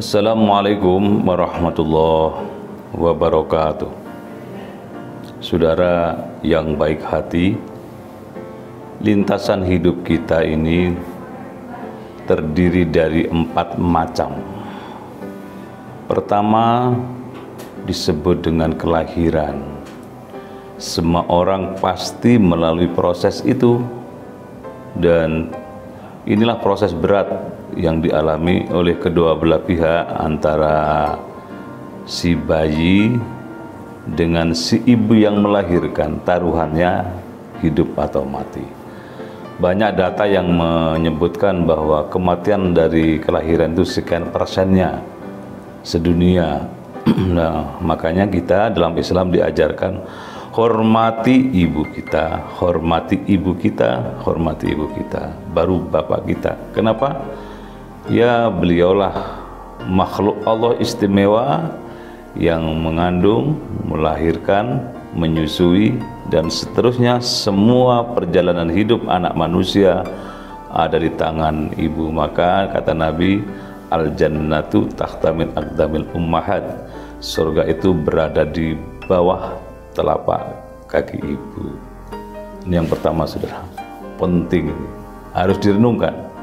Assalamualaikum warahmatullahi wabarakatuh. Saudara yang baik hati, lintasan hidup kita ini terdiri dari 4 macam. Pertama disebut dengan kelahiran. Semua orang pasti melalui proses itu, dan inilah proses berat yang dialami oleh kedua belah pihak, antara si bayi dengan si ibu yang melahirkan. Taruhannya hidup atau mati. Banyak data yang menyebutkan bahwa kematian dari kelahiran itu sekian persennya sedunia. Nah, makanya kita dalam Islam diajarkan hormati ibu kita, hormati ibu kita, hormati ibu kita, baru bapak kita. Kenapa? Ya, beliaulah makhluk Allah istimewa yang mengandung, melahirkan, menyusui, dan seterusnya. Semua perjalanan hidup anak manusia ada di tangan ibu. Maka kata Nabi, al-jannatu tahta min aqdamil ummahat, surga itu berada di bawah telapak kaki ibu. Ini yang pertama, saudara, penting, harus direnungkan.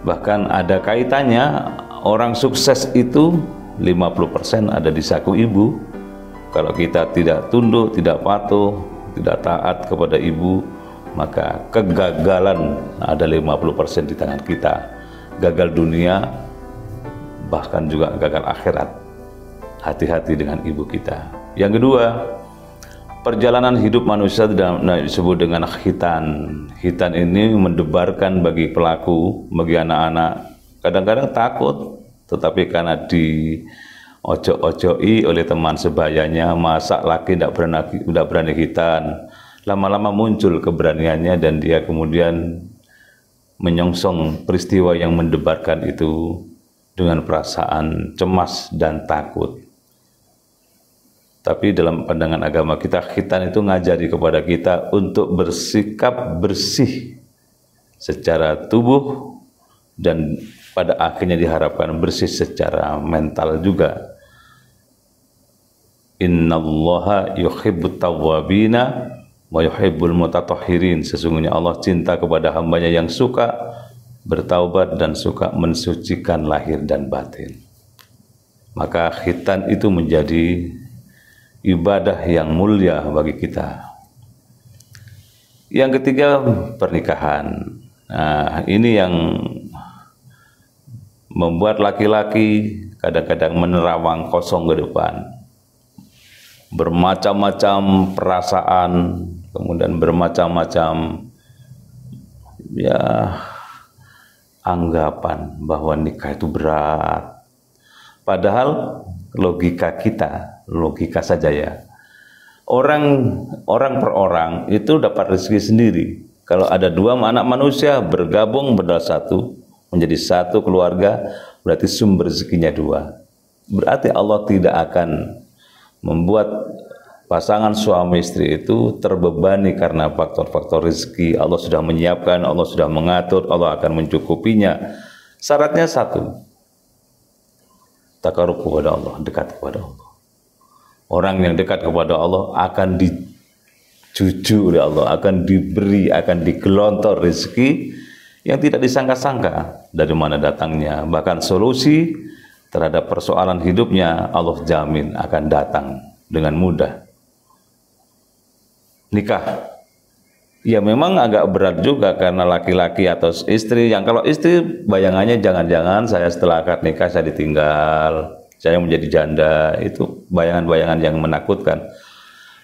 Bahkan ada kaitannya, orang sukses itu 50% ada di saku ibu. Kalau kita tidak tunduk, tidak patuh, tidak taat kepada ibu, maka kegagalan ada 50% di tangan kita. Gagal dunia, bahkan juga gagal akhirat. Hati-hati dengan ibu kita. Yang kedua, perjalanan hidup manusia disebut dengan khitan. Khitan ini mendebarkan bagi pelaku, bagi anak-anak. Kadang-kadang takut, tetapi karena diojok-ojoki oleh teman sebayanya, masa laki tidak berani khitan. Lama-lama muncul keberaniannya dan dia kemudian menyongsong peristiwa yang mendebarkan itu dengan perasaan cemas dan takut. Tapi dalam pandangan agama kita, khitan itu ngajari kepada kita untuk bersikap bersih secara tubuh, dan pada akhirnya diharapkan bersih secara mental juga. Innallaha yuhibbut tawwabina wa yuhibbul mutatahhirin. Sesungguhnya Allah cinta kepada hambanya yang suka bertaubat dan suka mensucikan lahir dan batin. Maka khitan itu menjadi ibadah yang mulia bagi kita. Yang ketiga, pernikahan. Nah, ini yang membuat laki-laki kadang-kadang menerawang kosong ke depan. Bermacam-macam perasaan, kemudian bermacam-macam anggapan bahwa nikah itu berat. Padahal logika kita, logika saja ya. Orang per orang itu dapat rezeki sendiri. Kalau ada 2 anak manusia bergabung menjadi satu keluarga, berarti sumber rezekinya 2. Berarti Allah tidak akan membuat pasangan suami istri itu terbebani karena faktor-faktor rezeki. Allah sudah menyiapkan, Allah sudah mengatur, Allah akan mencukupinya. Syaratnya satu, takarub kepada Allah, dekat kepada Allah. Orang yang dekat kepada Allah akan dijuju oleh Allah, akan diberi, akan digelontor rezeki yang tidak disangka-sangka dari mana datangnya. Bahkan solusi terhadap persoalan hidupnya Allah jamin akan datang dengan mudah. Nikah, ya memang agak berat juga karena laki-laki atau istri. Yang kalau istri bayangannya jangan-jangan saya setelah akad nikah saya ditinggal, saya menjadi janda. Itu bayangan-bayangan yang menakutkan.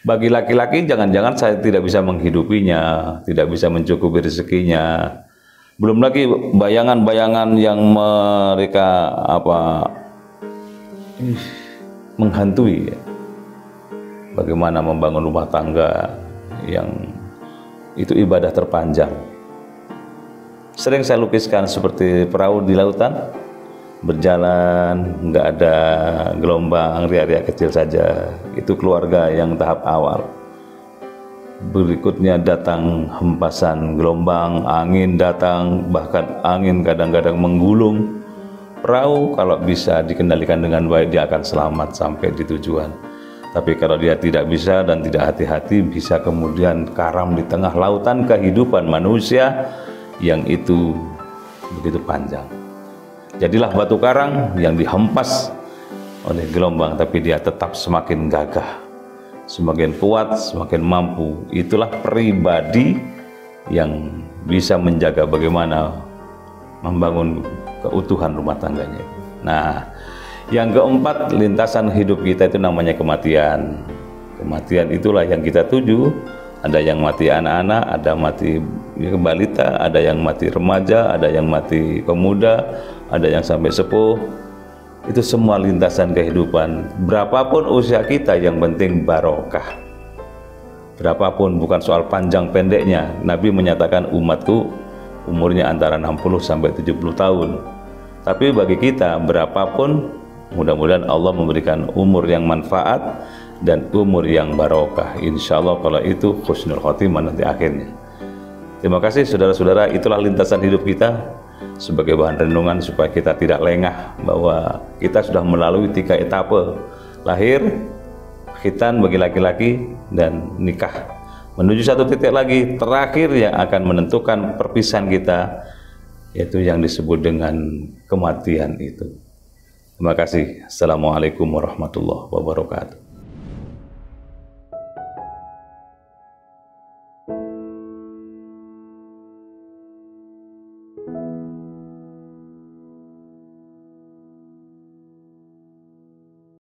Bagi laki-laki jangan-jangan saya tidak bisa menghidupinya, tidak bisa mencukupi rezekinya. Belum lagi bayangan-bayangan yang mereka menghantui. Bagaimana membangun rumah tangga yang itu ibadah terpanjang. Sering saya lukiskan seperti perahu di lautan, berjalan, nggak ada gelombang, riak-riak kecil saja. Itu keluarga yang tahap awal. Berikutnya datang hempasan gelombang, angin datang, bahkan angin kadang-kadang menggulung perahu, kalau bisa dikendalikan dengan baik dia akan selamat sampai di tujuan. Tapi kalau dia tidak bisa dan tidak hati-hati, bisa kemudian karam di tengah lautan kehidupan manusia yang itu begitu panjang. Jadilah batu karang yang dihempas oleh gelombang, tapi dia tetap semakin gagah, semakin kuat, semakin mampu. Itulah pribadi yang bisa menjaga bagaimana membangun keutuhan rumah tangganya. Nah, yang keempat, lintasan hidup kita itu namanya kematian. Kematian itulah yang kita tuju. Ada yang mati anak-anak, ada mati balita, ada yang mati remaja, ada yang mati pemuda, ada yang sampai sepuh. Itu semua lintasan kehidupan. Berapapun usia kita, yang penting barokah. Berapapun, bukan soal panjang pendeknya. Nabi menyatakan umatku umurnya antara 60 sampai 70 tahun. Tapi bagi kita, berapapun, mudah-mudahan Allah memberikan umur yang manfaat dan umur yang barokah. Insya Allah kalau itu husnul khotimah nanti akhirnya. Terima kasih saudara-saudara, itulah lintasan hidup kita sebagai bahan renungan supaya kita tidak lengah bahwa kita sudah melalui 3 etape: lahir, khitan bagi laki-laki, dan nikah. Menuju satu titik lagi terakhir yang akan menentukan perpisahan kita, yaitu yang disebut dengan kematian itu. Terima kasih. Assalamualaikum warahmatullahi wabarakatuh.